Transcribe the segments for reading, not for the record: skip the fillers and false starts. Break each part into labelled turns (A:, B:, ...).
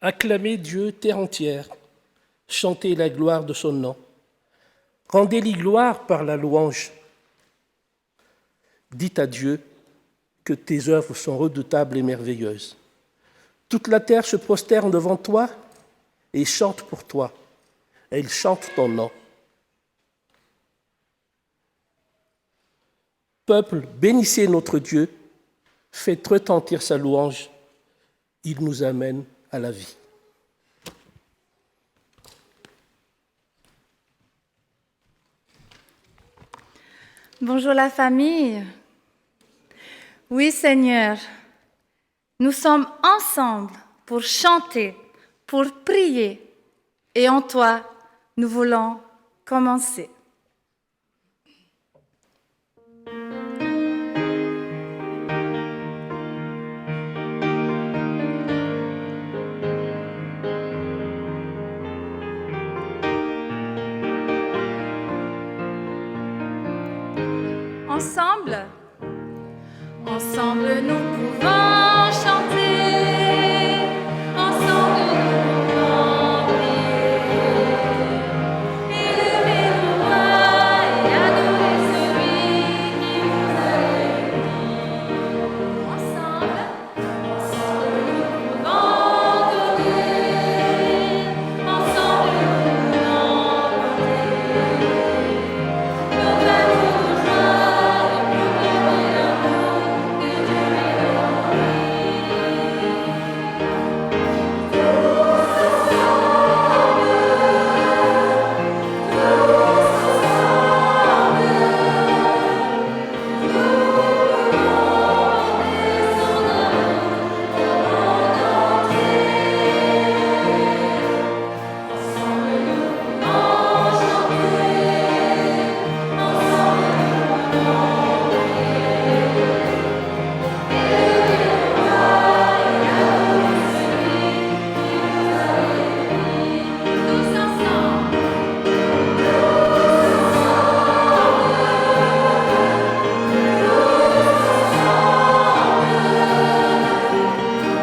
A: Acclamez Dieu terre entière, chantez la gloire de son nom. Rendez-lui gloire par la louange. Dites à Dieu que tes œuvres sont redoutables et merveilleuses. Toute la terre se prosterne devant toi et chante pour toi. Elle chante ton nom. Peuple, bénissez notre Dieu, faites retentir sa louange. Il nous amène à la vie.
B: Bonjour la famille. Oui Seigneur, nous sommes ensemble pour chanter, pour prier, et en toi, nous voulons commencer. Ensemble nous pouvons chanter, ensemble nous pouvons prier, élever nos voix et adorer celui qui nous a réunis. Ensemble nous pouvons donner, ensemble nous pouvons porter nos baptêmes.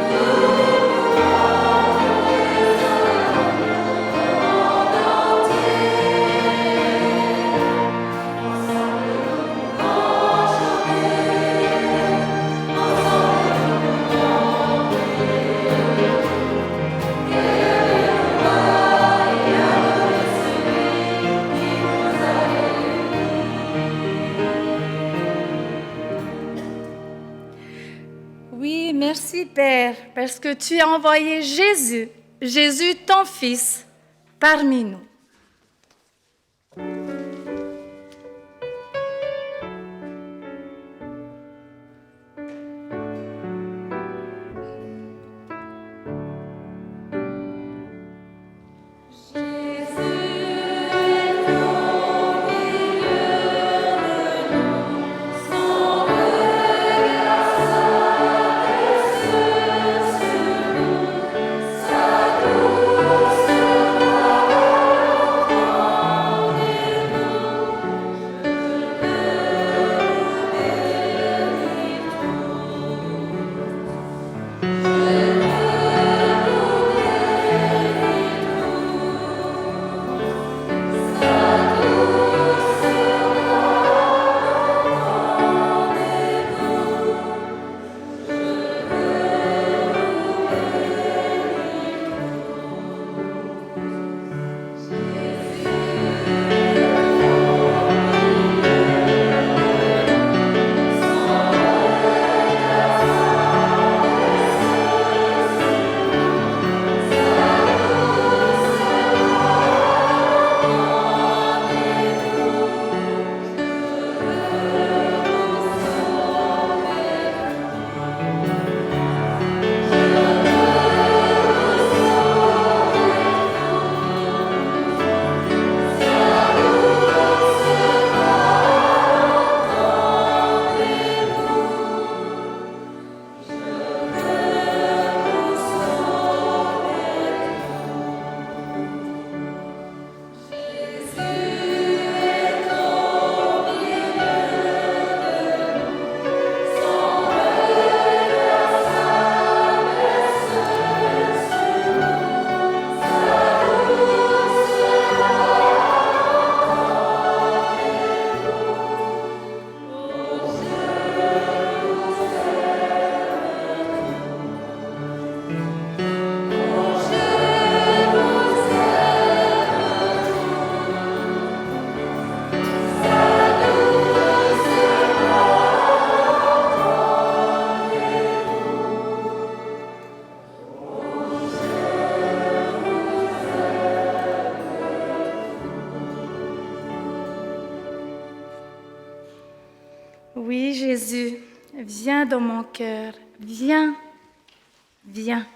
B: Merci Père, parce que tu as envoyé Jésus ton Fils, parmi nous. viens dans mon cœur, viens, viens.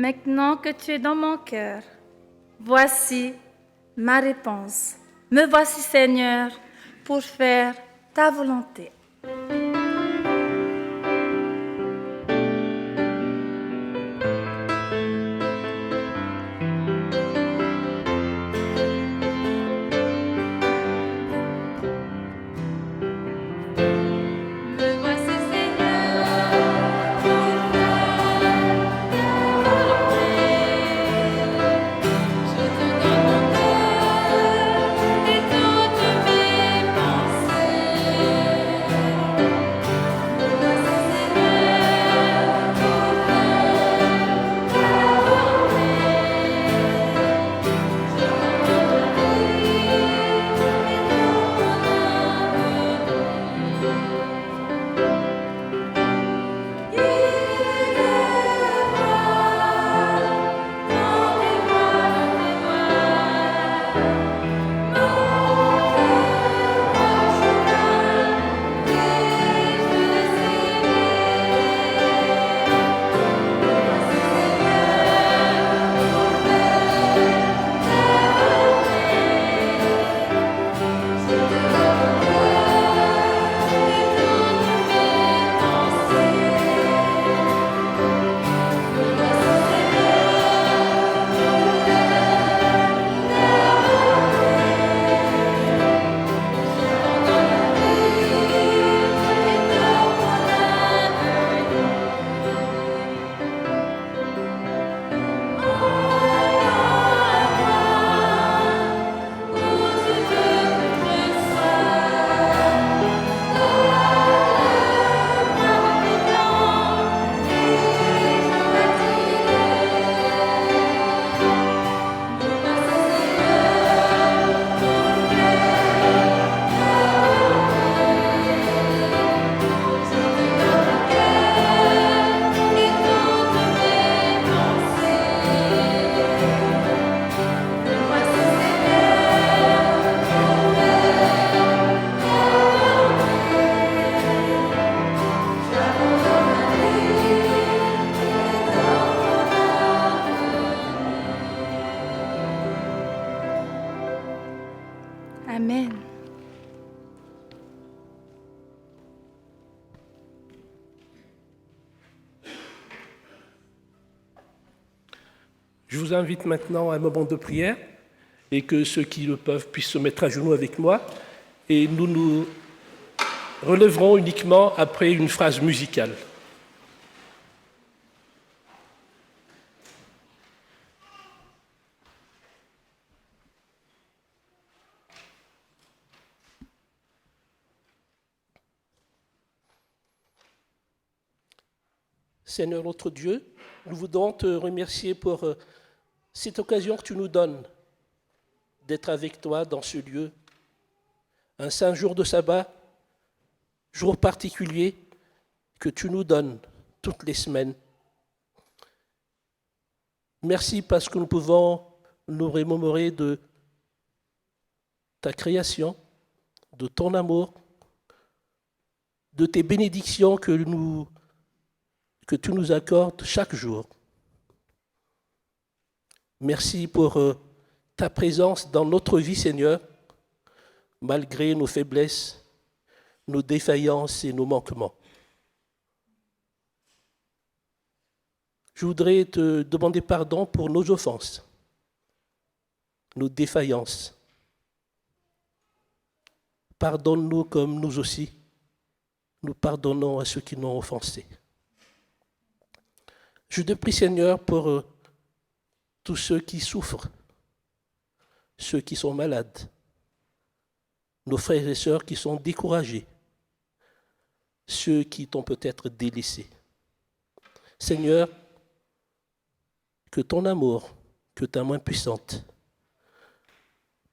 B: Maintenant que tu es dans mon cœur, voici ma réponse. Me voici, Seigneur, pour faire ta volonté. Amen.
A: Je vous invite maintenant à un moment de prière et que ceux qui le peuvent puissent se mettre à genoux avec moi et nous nous relèverons uniquement après une phrase musicale. Seigneur notre Dieu, nous voudrons te remercier pour cette occasion que tu nous donnes d'être avec toi dans ce lieu. Un saint jour de sabbat, jour particulier que tu nous donnes toutes les semaines. Merci parce que nous pouvons nous remémorer de ta création, de ton amour, de tes bénédictions que tu nous accordes chaque jour. Merci pour ta présence dans notre vie, Seigneur, malgré nos faiblesses, nos défaillances et nos manquements. Je voudrais te demander pardon pour nos offenses, nos défaillances. Pardonne-nous comme nous aussi, nous pardonnons à ceux qui nous ont offensés. Je te prie, Seigneur, pour tous ceux qui souffrent, ceux qui sont malades, nos frères et sœurs qui sont découragés, ceux qui t'ont peut-être délaissés. Seigneur, que ton amour, que ta main puissante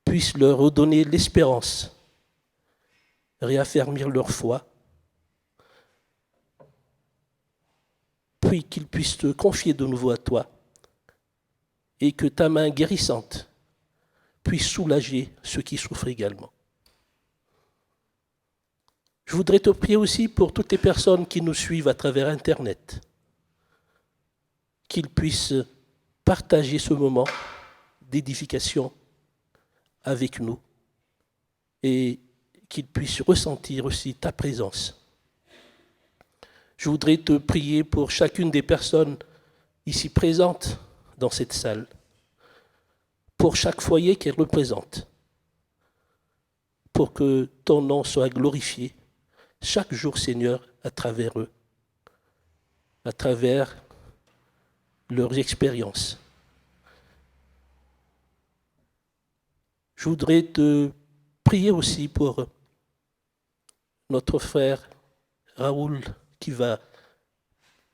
A: puisse leur redonner l'espérance, réaffermir leur foi, puis qu'ils puissent te confier de nouveau à toi et que ta main guérissante puisse soulager ceux qui souffrent également. Je voudrais te prier aussi pour toutes les personnes qui nous suivent à travers Internet, qu'ils puissent partager ce moment d'édification avec nous et qu'ils puissent ressentir aussi ta présence. Je voudrais te prier pour chacune des personnes ici présentes dans cette salle, pour chaque foyer qu'elle représente, pour que ton nom soit glorifié chaque jour, Seigneur, à travers eux, à travers leurs expériences. Je voudrais te prier aussi pour notre frère Raoul qui va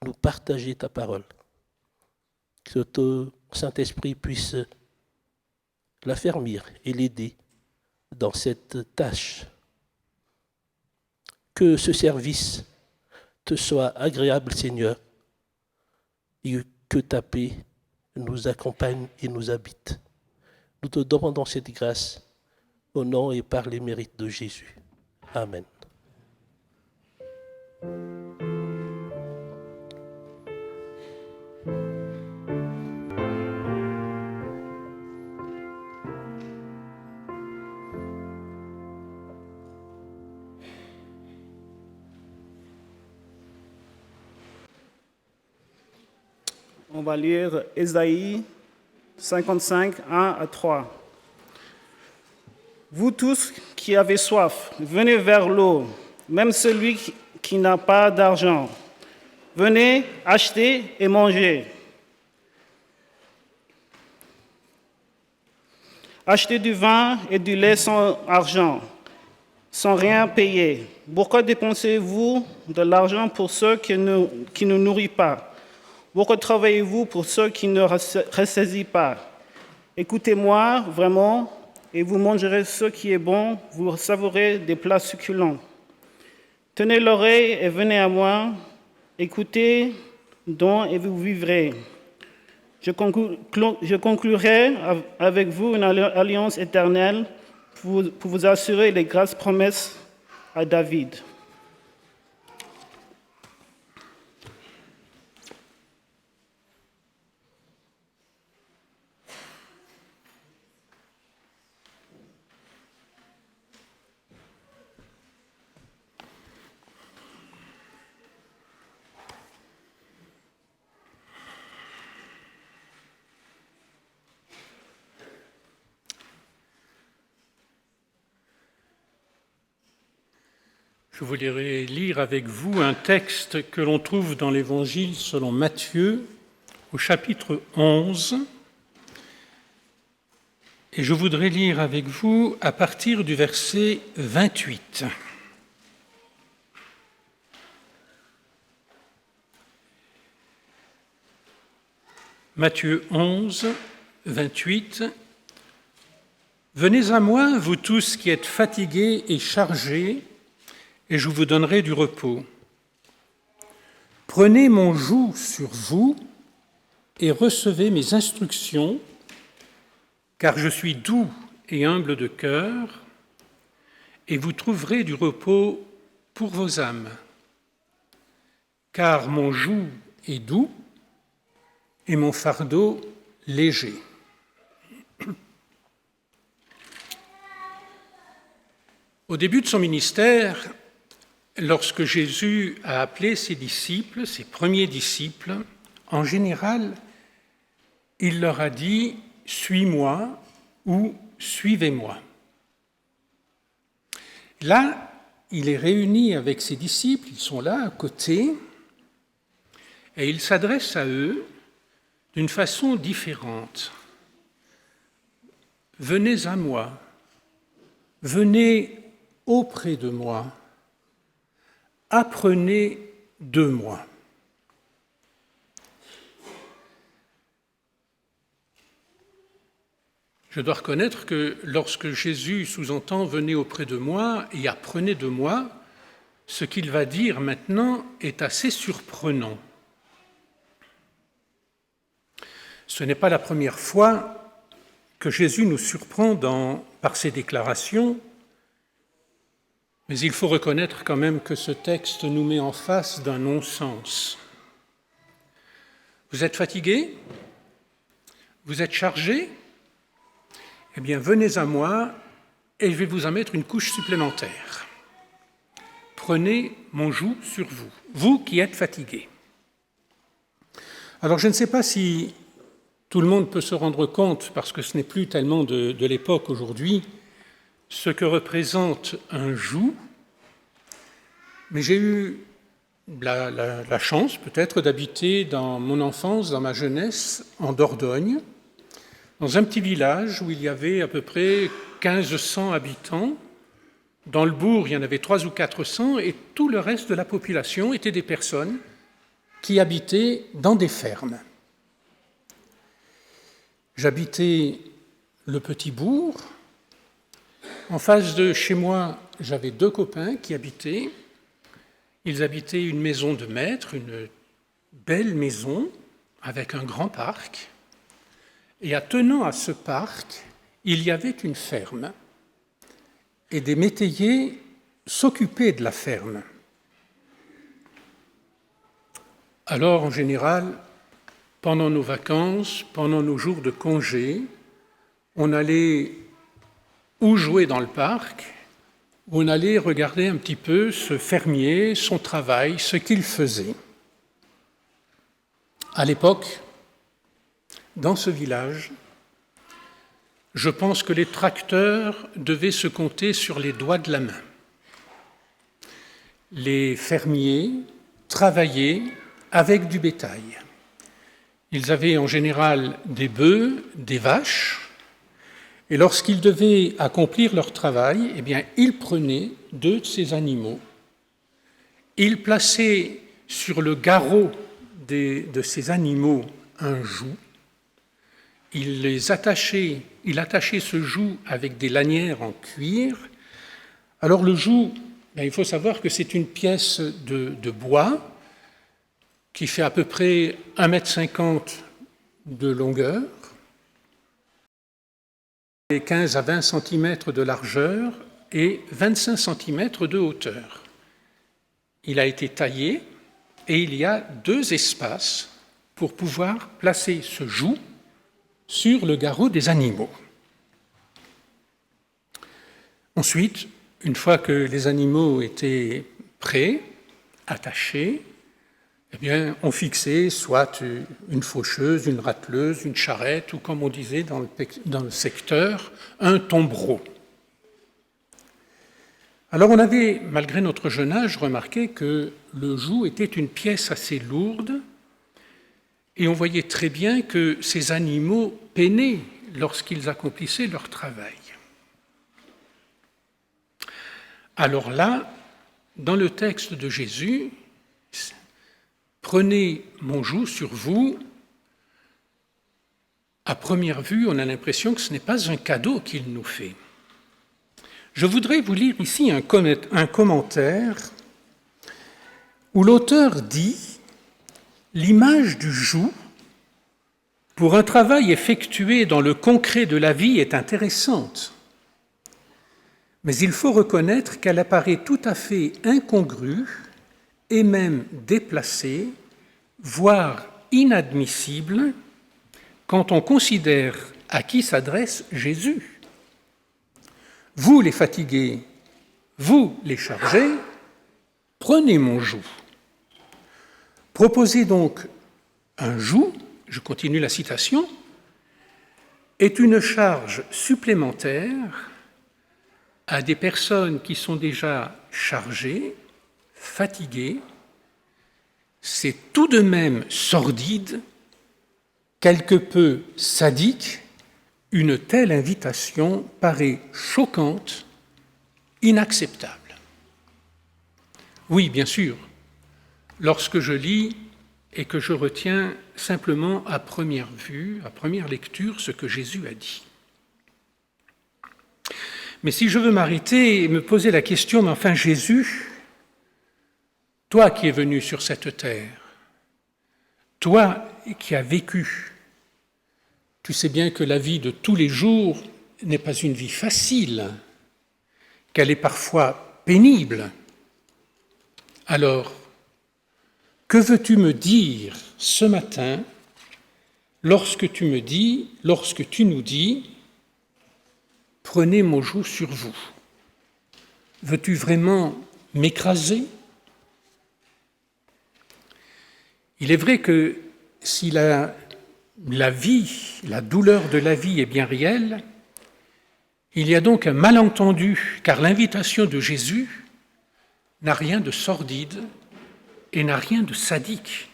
A: nous partager ta parole. Que ton Saint-Esprit puisse l'affermir et l'aider dans cette tâche. Que ce service te soit agréable, Seigneur, et que ta paix nous accompagne et nous habite. Nous te demandons cette grâce au nom et par les mérites de Jésus. Amen.
C: On va lire Ésaïe 55, 1 à 3. Vous tous qui avez soif, venez vers l'eau, même celui qui n'a pas d'argent. Venez acheter et manger. Achetez du vin et du lait sans argent, sans rien payer. Pourquoi dépensez-vous de l'argent pour ceux qui ne nourrissent pas? Pourquoi travaillez-vous pour ceux qui ne ressaisissent pas? Écoutez-moi vraiment, et vous mangerez ce qui est bon, vous savourez des plats succulents. Tenez l'oreille et venez à moi, écoutez donc et vous vivrez. Je conclurai avec vous une alliance éternelle pour vous assurer les grâces promesses à David.
D: Je voudrais lire avec vous un texte que l'on trouve dans l'Évangile selon Matthieu, au chapitre 11. Et je voudrais lire avec vous à partir du verset 28. Matthieu 11, 28. Venez à moi, vous tous qui êtes fatigués et chargés, et je vous donnerai du repos. Prenez mon joug sur vous et recevez mes instructions, car je suis doux et humble de cœur, et vous trouverez du repos pour vos âmes. Car mon joug est doux et mon fardeau léger. Au début de son ministère, lorsque Jésus a appelé ses disciples, ses premiers disciples, en général, il leur a dit « Suis-moi » ou « Suivez-moi ». Là, il est réuni avec ses disciples, ils sont là à côté, et il s'adresse à eux d'une façon différente. « Venez à moi, venez auprès de moi, apprenez de moi. » Je dois reconnaître que lorsque Jésus sous-entend « venez auprès de moi et apprenez de moi », ce qu'il va dire maintenant est assez surprenant. Ce n'est pas la première fois que Jésus nous surprend par ses déclarations, mais il faut reconnaître quand même que ce texte nous met en face d'un non-sens. Vous êtes fatigué? Vous êtes chargé? Eh bien, venez à moi et je vais vous en mettre une couche supplémentaire. Prenez mon joug sur vous, vous qui êtes fatigués. Alors, je ne sais pas si tout le monde peut se rendre compte, parce que ce n'est plus tellement de l'époque aujourd'hui, ce que représente un joug, mais j'ai eu la chance peut-être d'habiter dans mon enfance, dans ma jeunesse, en Dordogne, dans un petit village où il y avait à peu près 1500 habitants. Dans le bourg, il y en avait 300 ou 400, et tout le reste de la population étaient des personnes qui habitaient dans des fermes. J'habitais le petit bourg. En face de chez moi, j'avais 2 copains qui habitaient. Ils habitaient une maison de maître, une belle maison avec un grand parc. Et attenant à ce parc, il y avait une ferme. Et des métayers s'occupaient de la ferme. Alors, en général, pendant nos vacances, pendant nos jours de congé, on allait ou jouer dans le parc, ou on allait regarder un petit peu ce fermier, son travail, ce qu'il faisait. À l'époque, dans ce village, je pense que les tracteurs devaient se compter sur les doigts de la main. Les fermiers travaillaient avec du bétail. Ils avaient en général des bœufs, des vaches, et lorsqu'ils devaient accomplir leur travail, eh bien, ils prenaient 2 de ces animaux, ils plaçaient sur le garrot de ces animaux un joug, il attachait ce joug avec des lanières en cuir. Alors le joug, il faut savoir que c'est une pièce de bois qui fait à peu près 1,50 m de longueur et 15 à 20 cm de largeur et 25 cm de hauteur. Il a été taillé et il y a 2 espaces pour pouvoir placer ce joug sur le garrot des animaux. Ensuite, une fois que les animaux étaient prêts, attachés, eh bien, on fixait soit une faucheuse, une râteleuse, une charrette, ou comme on disait dans le secteur, un tombereau. Alors on avait, malgré notre jeune âge, remarqué que le joug était une pièce assez lourde, et on voyait très bien que ces animaux peinaient lorsqu'ils accomplissaient leur travail. Alors là, dans le texte de Jésus, « Prenez mon joug sur vous, à première vue, on a l'impression que ce n'est pas un cadeau qu'il nous fait. Je voudrais vous lire ici un commentaire où l'auteur dit « L'image du joug pour un travail effectué dans le concret de la vie est intéressante, mais il faut reconnaître qu'elle apparaît tout à fait incongrue et même déplacée, voire inadmissible, quand on considère à qui s'adresse Jésus. Vous les fatigués, vous les chargés, prenez mon joug. Proposer donc un joug, je continue la citation, est une charge supplémentaire à des personnes qui sont déjà chargées, fatiguées. C'est tout de même sordide, quelque peu sadique. Une telle invitation paraît choquante, inacceptable. Oui, bien sûr, lorsque je lis et que je retiens simplement à première vue, à première lecture, ce que Jésus a dit. Mais si je veux m'arrêter et me poser la question, mais enfin Jésus, toi qui es venu sur cette terre, toi qui as vécu, tu sais bien que la vie de tous les jours n'est pas une vie facile, qu'elle est parfois pénible. Alors, que veux-tu me dire ce matin lorsque tu nous dis, prenez mon joug sur vous? Veux-tu vraiment m'écraser? Il est vrai que si la vie, la douleur de la vie est bien réelle, il y a donc un malentendu, car l'invitation de Jésus n'a rien de sordide et n'a rien de sadique.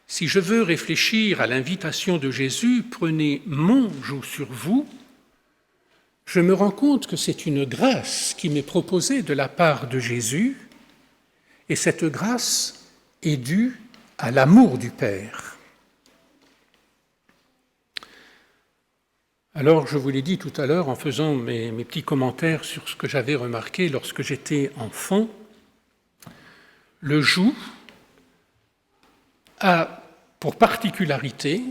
D: Si je veux réfléchir à l'invitation de Jésus, prenez mon joug sur vous, je me rends compte que c'est une grâce qui m'est proposée de la part de Jésus, et cette grâce est due à l'amour du Père. Alors, je vous l'ai dit tout à l'heure en faisant mes petits commentaires sur ce que j'avais remarqué lorsque j'étais enfant, le joug a pour particularité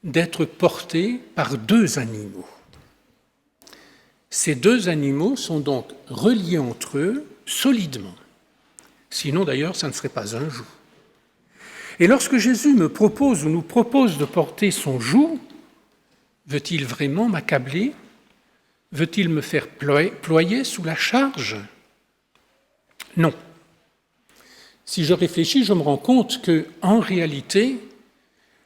D: d'être porté par deux animaux. Ces deux animaux sont donc reliés entre eux solidement. Sinon, d'ailleurs, ça ne serait pas un joug. Et lorsque Jésus me propose ou nous propose de porter son joug, veut-il vraiment m'accabler? Veut-il me faire ployer sous la charge? Non. Si je réfléchis, je me rends compte qu'en réalité,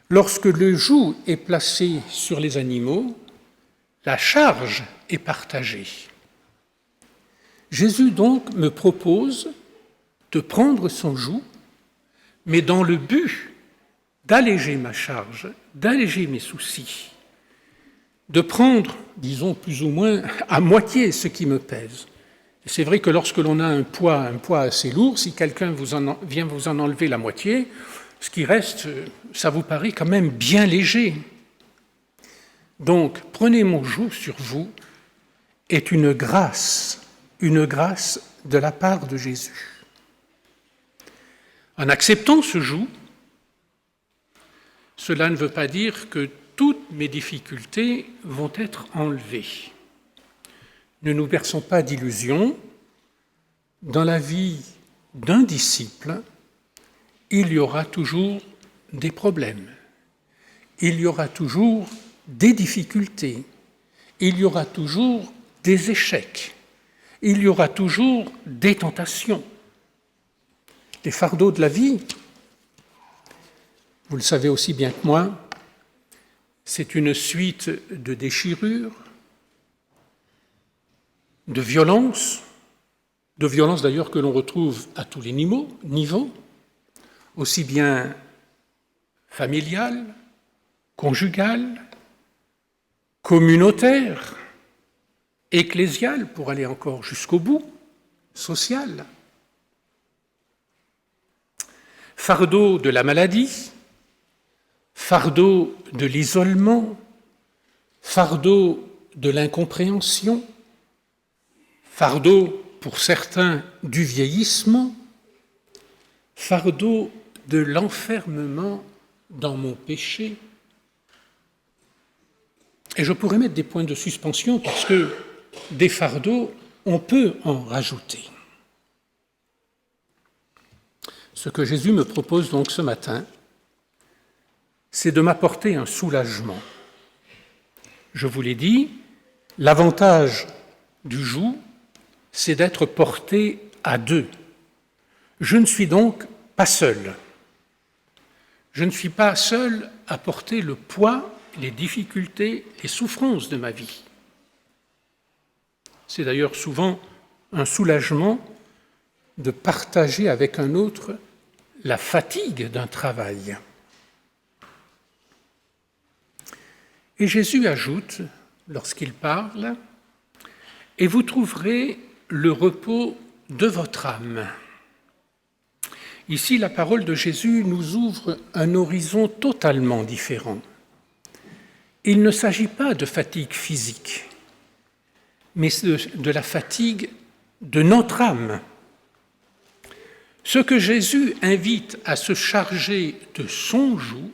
D: lorsque le joug est placé sur les animaux, la charge est partagée. Jésus donc me propose de prendre son joug, mais dans le but d'alléger ma charge, d'alléger mes soucis, de prendre, disons plus ou moins, à moitié ce qui me pèse. Et c'est vrai que lorsque l'on a un poids assez lourd, si quelqu'un vient vous en enlever la moitié, ce qui reste, ça vous paraît quand même bien léger. Donc, prenez mon joug sur vous est une grâce de la part de Jésus. En acceptant ce joug, cela ne veut pas dire que toutes mes difficultés vont être enlevées. Ne nous berçons pas d'illusions. Dans la vie d'un disciple, il y aura toujours des problèmes. Il y aura toujours des difficultés. Il y aura toujours des échecs. Il y aura toujours des tentations. Les fardeaux de la vie, vous le savez aussi bien que moi, c'est une suite de déchirures, de violences d'ailleurs que l'on retrouve à tous les niveaux, aussi bien familiales, conjugales, communautaires, ecclésiales, pour aller encore jusqu'au bout, sociales. Fardeau de la maladie, fardeau de l'isolement, fardeau de l'incompréhension, fardeau pour certains du vieillissement, fardeau de l'enfermement dans mon péché. Et je pourrais mettre des points de suspension parce que des fardeaux, on peut en rajouter. Ce que Jésus me propose donc ce matin, c'est de m'apporter un soulagement. Je vous l'ai dit, l'avantage du joug, c'est d'être porté à deux. Je ne suis donc pas seul. Je ne suis pas seul à porter le poids, les difficultés, les souffrances de ma vie. C'est d'ailleurs souvent un soulagement de partager avec un autre la fatigue d'un travail. Et Jésus ajoute, lorsqu'il parle, « Et vous trouverez le repos de votre âme ». Ici, la parole de Jésus nous ouvre un horizon totalement différent. Il ne s'agit pas de fatigue physique, mais de la fatigue de notre âme. Ceux que Jésus invite à se charger de son joug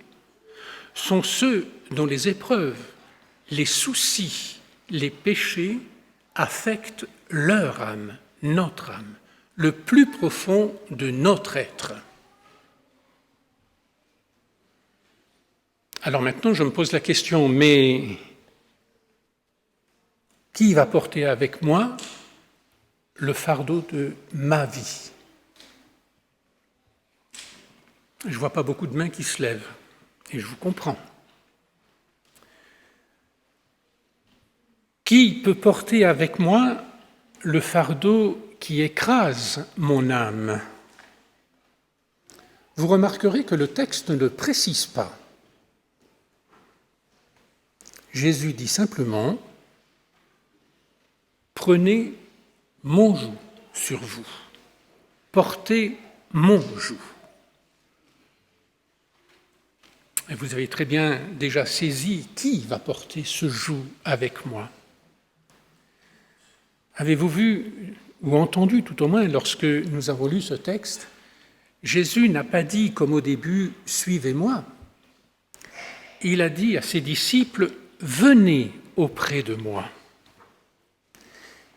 D: sont ceux dont les épreuves, les soucis, les péchés affectent leur âme, notre âme, le plus profond de notre être. Alors maintenant, je me pose la question, mais qui va porter avec moi le fardeau de ma vie? Je ne vois pas beaucoup de mains qui se lèvent, et je vous comprends. Qui peut porter avec moi le fardeau qui écrase mon âme? Vous remarquerez que le texte ne le précise pas. Jésus dit simplement « Prenez mon joug sur vous, portez mon joug ». Et vous avez très bien déjà saisi qui va porter ce joug avec moi. Avez-vous vu ou entendu, tout au moins, lorsque nous avons lu ce texte, Jésus n'a pas dit, comme au début, « Suivez-moi ». Il a dit à ses disciples, « Venez auprès de moi ».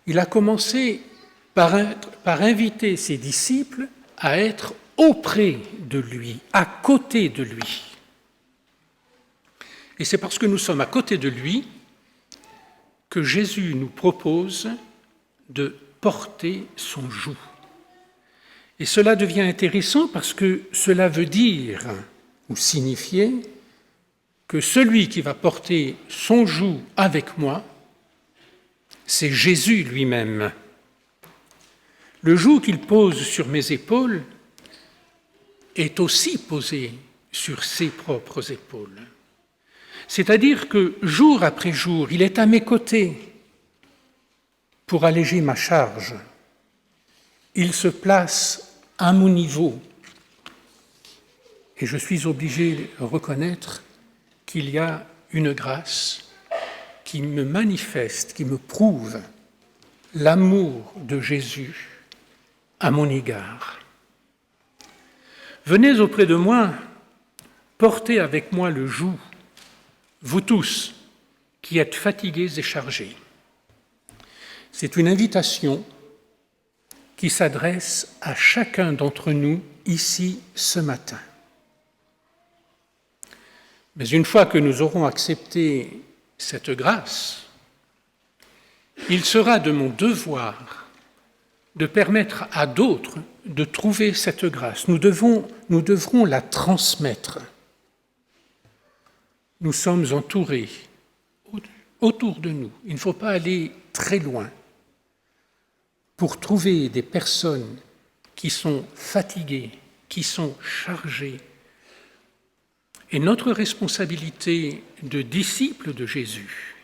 D: Il a commencé par inviter ses disciples à être auprès de lui, à côté de lui. Et c'est parce que nous sommes à côté de lui que Jésus nous propose de porter son joug. Et cela devient intéressant parce que cela veut dire ou signifier que celui qui va porter son joug avec moi, c'est Jésus lui-même. Le joug qu'il pose sur mes épaules est aussi posé sur ses propres épaules. C'est-à-dire que jour après jour, il est à mes côtés pour alléger ma charge. Il se place à mon niveau. Et je suis obligé de reconnaître qu'il y a une grâce qui me manifeste, qui me prouve l'amour de Jésus à mon égard. Venez auprès de moi, portez avec moi le joug, vous tous qui êtes fatigués et chargés. C'est une invitation qui s'adresse à chacun d'entre nous ici ce matin. Mais une fois que nous aurons accepté cette grâce, il sera de mon devoir de permettre à d'autres de trouver cette grâce. Nous devrons la transmettre. Nous sommes entourés autour de nous. Il ne faut pas aller très loin pour trouver des personnes qui sont fatiguées, qui sont chargées. Et notre responsabilité de disciples de Jésus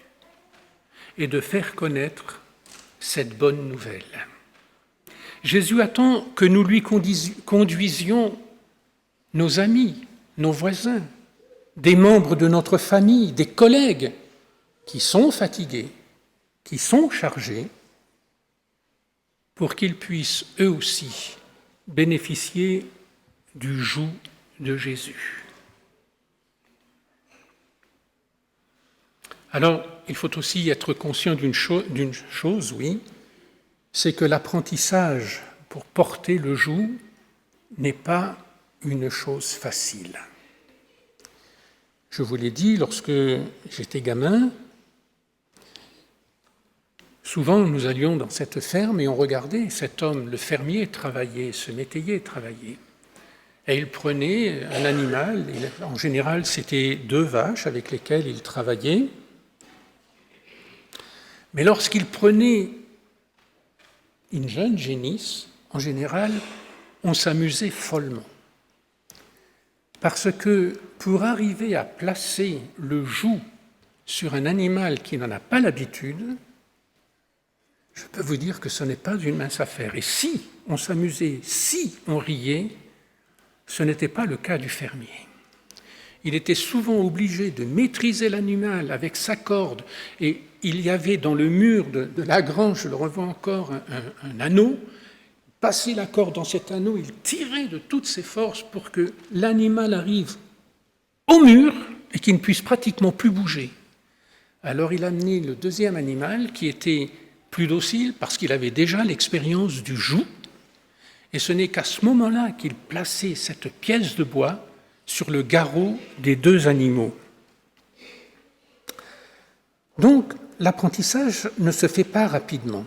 D: est de faire connaître cette bonne nouvelle. Jésus attend que nous lui conduisions nos amis, nos voisins, des membres de notre famille, des collègues qui sont fatigués, qui sont chargés, pour qu'ils puissent eux aussi bénéficier du joug de Jésus. Alors, il faut aussi être conscient d'une chose, oui, c'est que l'apprentissage pour porter le joug n'est pas une chose facile. Je vous l'ai dit, lorsque j'étais gamin, souvent nous allions dans cette ferme et on regardait cet homme, le fermier, travailler, ce métayer travailler. Et il prenait un animal, et en général c'était 2 vaches avec lesquelles il travaillait. Mais lorsqu'il prenait une jeune génisse, en général, on s'amusait follement. Parce que pour arriver à placer le joug sur un animal qui n'en a pas l'habitude, je peux vous dire que ce n'est pas une mince affaire. Et si on s'amusait, si on riait, ce n'était pas le cas du fermier. Il était souvent obligé de maîtriser l'animal avec sa corde, et il y avait dans le mur de la grange, je le revois encore, un anneau. Passer la corde dans cet anneau, il tirait de toutes ses forces pour que l'animal arrive au mur et qu'il ne puisse pratiquement plus bouger. Alors il a amené le deuxième animal qui était plus docile parce qu'il avait déjà l'expérience du joug, et ce n'est qu'à ce moment-là qu'il plaçait cette pièce de bois sur le garrot des 2 animaux. Donc, l'apprentissage ne se fait pas rapidement.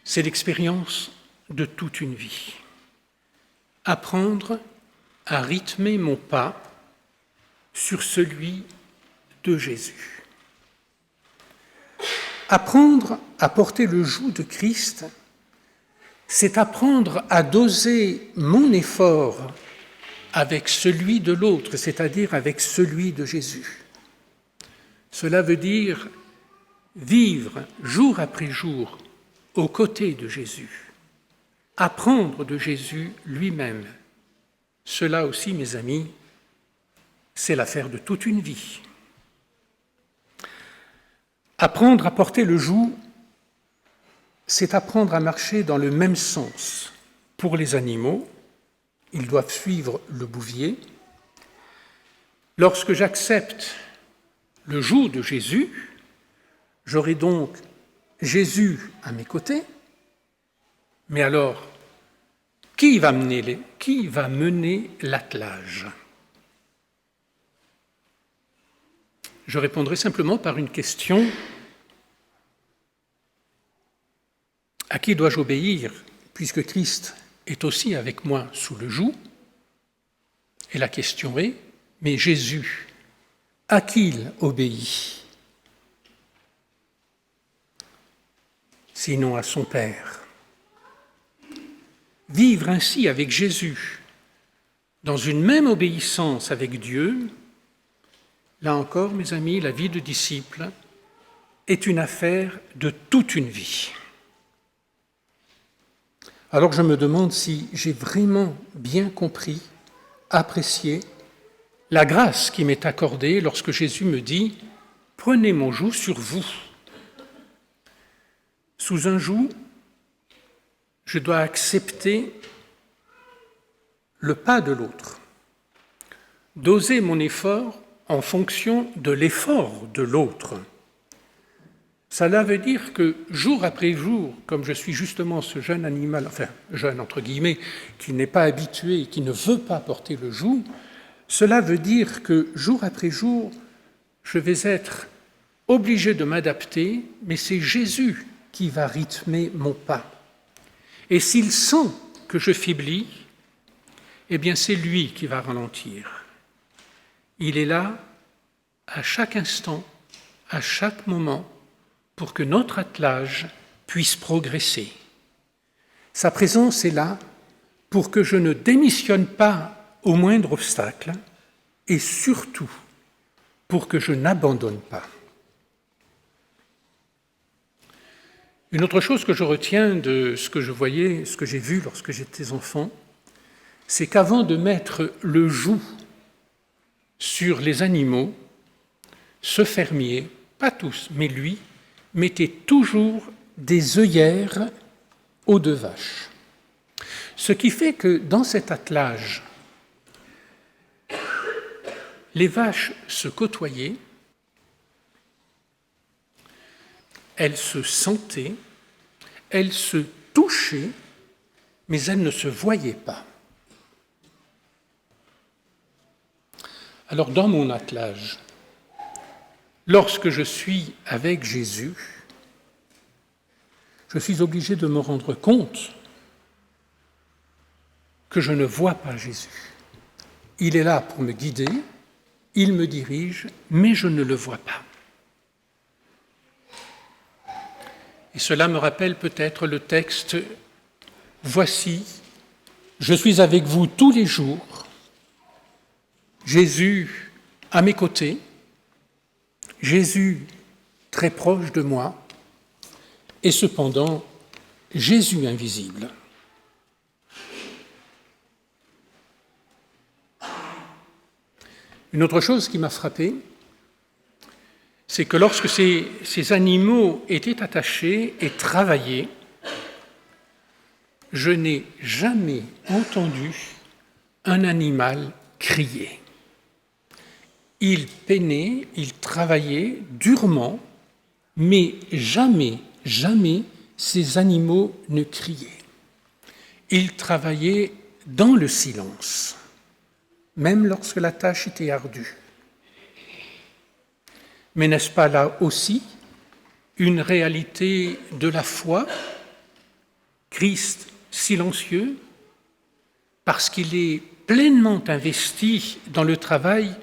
D: C'est l'expérience de toute une vie. Apprendre à rythmer mon pas sur celui de Jésus. Apprendre à porter le joug de Christ, c'est apprendre à doser mon effort avec celui de l'autre, c'est-à-dire avec celui de Jésus. Cela veut dire vivre jour après jour aux côtés de Jésus, apprendre de Jésus lui-même. Cela aussi, mes amis, c'est l'affaire de toute une vie. Apprendre à porter le joug, c'est apprendre à marcher dans le même sens. Pour les animaux, ils doivent suivre le bouvier. Lorsque j'accepte le joug de Jésus, j'aurai donc Jésus à mes côtés, mais alors, qui va mener l'attelage? Je répondrai simplement par une question. À qui dois-je obéir, puisque Christ est aussi avec moi sous le joug? Et la question est, mais Jésus, à qui il obéit? Sinon à son Père. Vivre ainsi avec Jésus, dans une même obéissance avec Dieu, là encore, mes amis, la vie de disciple est une affaire de toute une vie. Alors je me demande si j'ai vraiment bien compris, apprécié la grâce qui m'est accordée lorsque Jésus me dit « Prenez mon joug sur vous ». Sous un joug, je dois accepter le pas de l'autre, doser mon effort en fonction de l'effort de l'autre. Cela veut dire que jour après jour, comme je suis justement ce jeune animal, enfin jeune entre guillemets, qui n'est pas habitué, qui ne veut pas porter le joug, cela veut dire que jour après jour, je vais être obligé de m'adapter, mais c'est Jésus qui va rythmer mon pas. Et s'il sent que je faiblis, eh bien c'est lui qui va ralentir. Il est là à chaque instant, à chaque moment, pour que notre attelage puisse progresser. Sa présence est là pour que je ne démissionne pas au moindre obstacle et surtout pour que je n'abandonne pas. Une autre chose que je retiens de ce que je voyais, ce que j'ai vu lorsque j'étais enfant, c'est qu'avant de mettre le joug sur les animaux, ce fermier, pas tous, mais lui, mettait toujours des œillères aux 2 vaches. Ce qui fait que dans cet attelage, les vaches se côtoyaient, elles se sentaient, elles se touchaient, mais elles ne se voyaient pas. Alors dans mon attelage, lorsque je suis avec Jésus, je suis obligé de me rendre compte que je ne vois pas Jésus. Il est là pour me guider, il me dirige, mais je ne le vois pas. Et cela me rappelle peut-être le texte « Voici, je suis avec vous tous les jours, Jésus à mes côtés, Jésus très proche de moi, et cependant Jésus invisible. » Une autre chose qui m'a frappé, c'est que lorsque ces animaux étaient attachés et travaillaient, je n'ai jamais entendu un animal crier. Il peinait, il travaillait durement, mais jamais, jamais ces animaux ne criaient. Ils travaillaient dans le silence, même lorsque la tâche était ardue. Mais n'est-ce pas là aussi une réalité de la foi? Christ silencieux, parce qu'il est pleinement investi dans le travail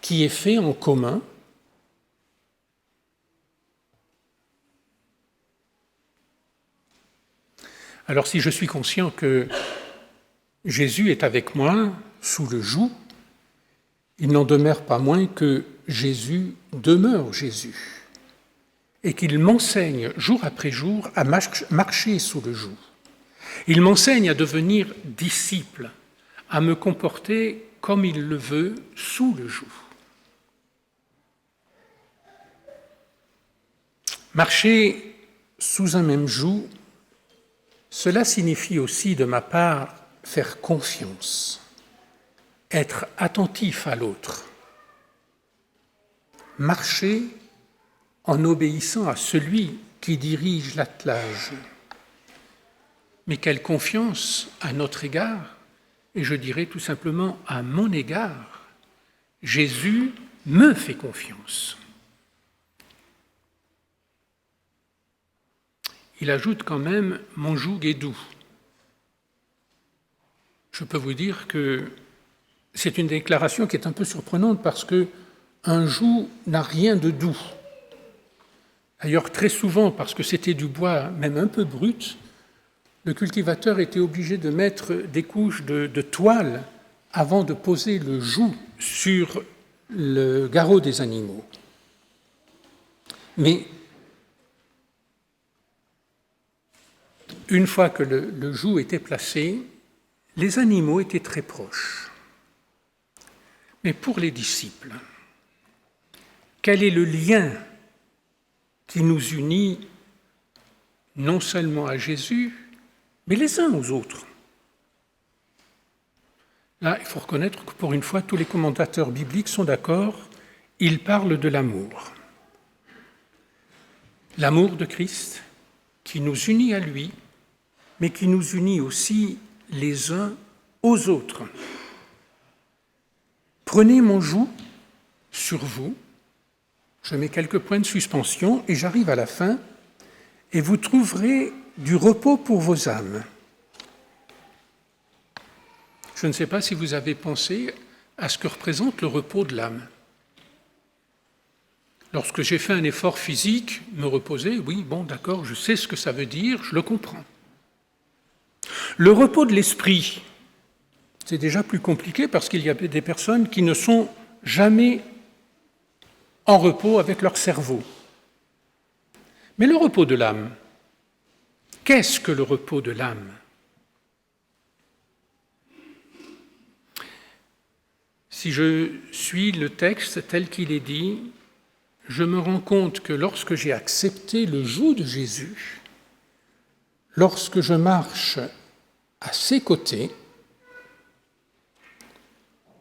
D: qui est fait en commun. Alors si je suis conscient que Jésus est avec moi sous le joug, il n'en demeure pas moins que Jésus demeure Jésus et qu'il m'enseigne jour après jour à marcher sous le joug. Il m'enseigne à devenir disciple, à me comporter comme il le veut sous le joug. Marcher sous un même joug, cela signifie aussi de ma part faire confiance, être attentif à l'autre, marcher en obéissant à celui qui dirige l'attelage. Mais quelle confiance à notre égard, et je dirais tout simplement à mon égard. Jésus me fait confiance. Il ajoute quand même « mon joug est doux ». Je peux vous dire que c'est une déclaration qui est un peu surprenante parce qu'un joug n'a rien de doux. D'ailleurs, très souvent, parce que c'était du bois même un peu brut, le cultivateur était obligé de mettre des couches de toile avant de poser le joug sur le garrot des animaux. Mais une fois que le joug était placé, les animaux étaient très proches. Mais pour les disciples, quel est le lien qui nous unit non seulement à Jésus, mais les uns aux autres? Là, il faut reconnaître que pour une fois, tous les commentateurs bibliques sont d'accord, ils parlent de l'amour. L'amour de Christ qui nous unit à lui, mais qui nous unit aussi les uns aux autres. Prenez mon joug sur vous, je mets quelques points de suspension et j'arrive à la fin, et vous trouverez du repos pour vos âmes. Je ne sais pas si vous avez pensé à ce que représente le repos de l'âme. Lorsque j'ai fait un effort physique, me reposer, oui, bon, d'accord, je sais ce que ça veut dire, je le comprends. Le repos de l'esprit, c'est déjà plus compliqué parce qu'il y a des personnes qui ne sont jamais en repos avec leur cerveau. Mais le repos de l'âme, qu'est-ce que le repos de l'âme? Si je suis le texte tel qu'il est dit, je me rends compte que lorsque j'ai accepté le joug de Jésus, lorsque je marche à ses côtés,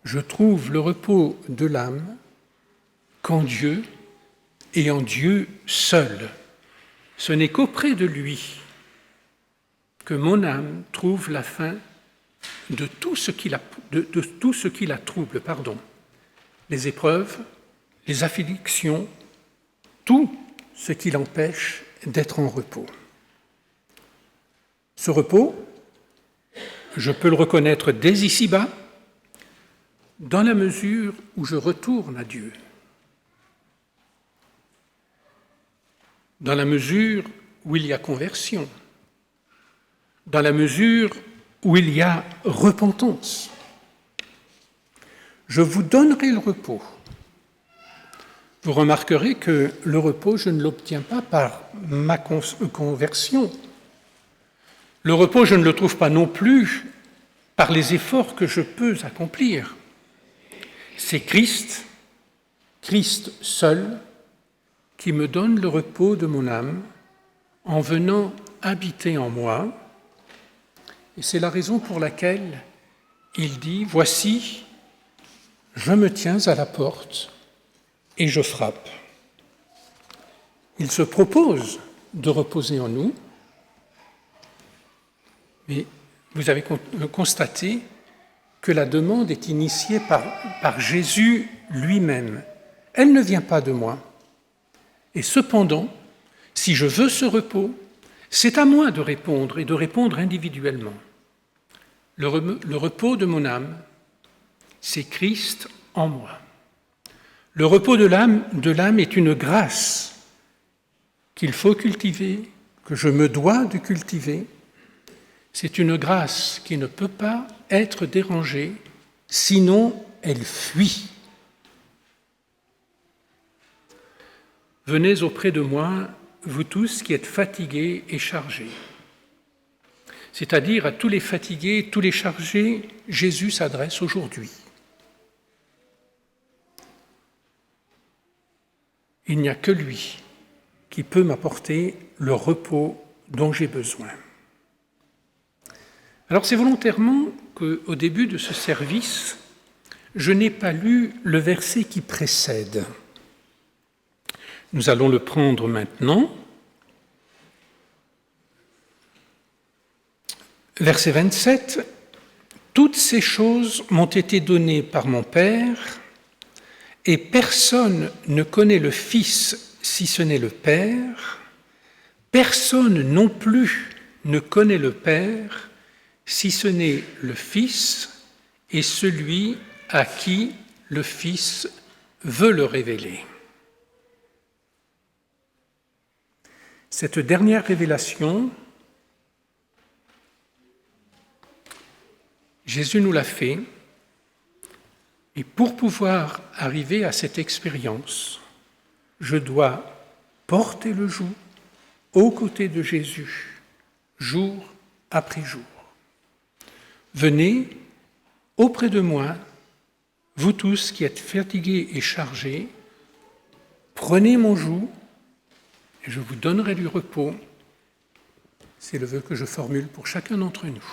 D: je trouve le repos de l'âme qu'en Dieu et en Dieu seul. Ce n'est qu'auprès de lui que mon âme trouve la fin de tout ce qui la trouble, les épreuves, les afflictions, tout ce qui l'empêche d'être en repos. Ce repos, je peux le reconnaître dès ici-bas, dans la mesure où je retourne à Dieu, dans la mesure où il y a conversion, dans la mesure où il y a repentance. Je vous donnerai le repos. Vous remarquerez que le repos, je ne l'obtiens pas par ma conversion. Le repos, je ne le trouve pas non plus par les efforts que je peux accomplir. C'est Christ seul, qui me donne le repos de mon âme en venant habiter en moi. Et c'est la raison pour laquelle il dit « Voici, je me tiens à la porte et je frappe ». Il se propose de reposer en nous, mais vous avez constaté que la demande est initiée par Jésus lui-même. Elle ne vient pas de moi. Et cependant, si je veux ce repos, c'est à moi de répondre et de répondre individuellement. Le repos de mon âme, c'est Christ en moi. Le repos de l'âme est une grâce qu'il faut cultiver, que je me dois de cultiver. C'est une grâce qui ne peut pas être dérangée, sinon elle fuit. Venez auprès de moi, vous tous qui êtes fatigués et chargés. C'est-à-dire à tous les fatigués, tous les chargés, Jésus s'adresse aujourd'hui. Il n'y a que lui qui peut m'apporter le repos dont j'ai besoin. Alors c'est volontairement qu'au début de ce service, je n'ai pas lu le verset qui précède. Nous allons le prendre maintenant. Verset 27. « Toutes ces choses m'ont été données par mon Père, et personne ne connaît le Fils si ce n'est le Père. Personne non plus ne connaît le Père si ce n'est le Fils et celui à qui le Fils veut le révéler. » Cette dernière révélation, Jésus nous l'a fait, et pour pouvoir arriver à cette expérience, je dois porter le joug aux côtés de Jésus, jour après jour. Venez auprès de moi, vous tous qui êtes fatigués et chargés, prenez mon joug et je vous donnerai du repos. C'est le vœu que je formule pour chacun d'entre nous.